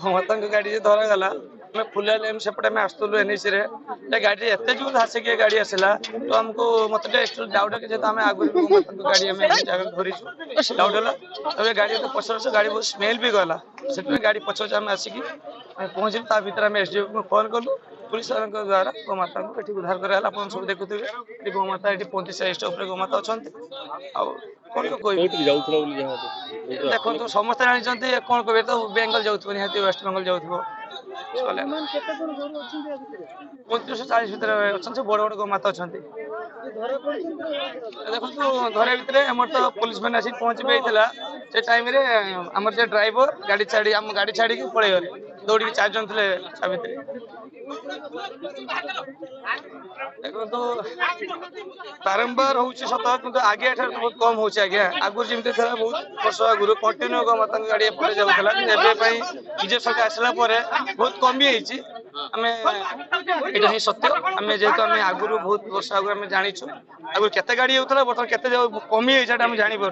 गोमाता गाड़ी धरागला फुलिया लेन सेपटे आसलु एनएसी गाड़ी एत जो हासिक गाड़ी आसला तो आमको मत डाउट कि आम आगुरी गोमाता गाड़ी धरीचु डाउट है तब गाड़ी पचार गाड़ी बहुत स्मेल भी गला से गाड़ी पचार आम आसिक पहुंचल ता भर आम एसडीओ को फोन कलु पुलिस द्वारा गोमाता को उद्धार कराला आप सब देखुए गोमाता ये 35 स्टॉप गोमाता अच्छा देखो तो समस्त जानते कौन कहे तो बेंगल जाऊे निहती वेस्ट बेंगल जाऊे 35-40 भितर अच्छा बड़ बड़ गोमाता अच्छा देखो धरे भितर आम तो पुलिस मैंने आसिक पहुंची से टाइम आम ड्राइवर गाड़ी छाड़ी आम गाड़ी छाड़ी पड़े गले दौड़ 4 जन थे भितर देखो बारंबार हूँ सत कि आगे बहुत कम हो आगुरी जमी था बहुत वर्ष आगुरी कंटिन्यू गोमाता गाड़ी एपटे जाऊला विजय सरकार आसला बहुत कमी आम सत्य आम जेहतु आम आगुरी बहुत वर्ष आगुरी आम जाचु आगुरी केते गाड़ी होता बर्तमान केते कमी आम जापर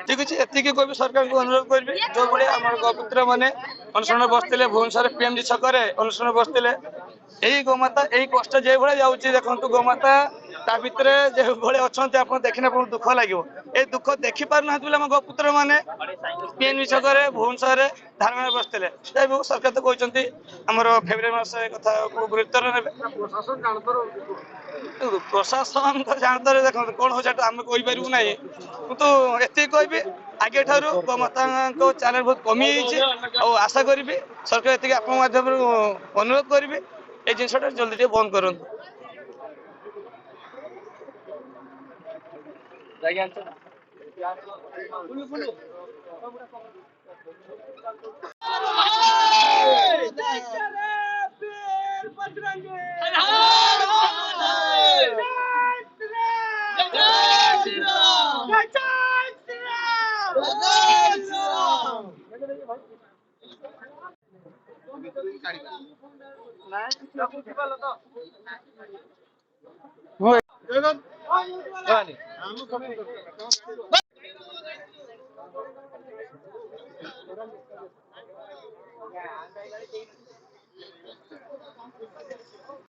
ठीक अच्छे एति कह सरकार को अनुरोध करी जो भाई आम गपुत्र मैंने अनुसरण बसते भुवनेश्वर पीएमजी छक अनुसरण बसते यही गोमाता यही कष्ट जो भाई जाऊँगी देखो गोमाता ता भर जो भाई अच्छा आप देखने दुख लगे ये दुख देखी पारना आम गपुत्र मैंने पीएमजी छक भुवनेश्वर धारणा बसते सरकार तो कहते आमर फेब्रुआरी मास कथा गुरुत्व ने प्रशासन तो जानते देखो कौन हो आम कहीपरू ना कितु ये कहि आगे ठार गोमाता चैनल बहुत कमी आशा करी सरकार ये आप अनुरोध करी ये जिनसा जल्दी बंद करूँ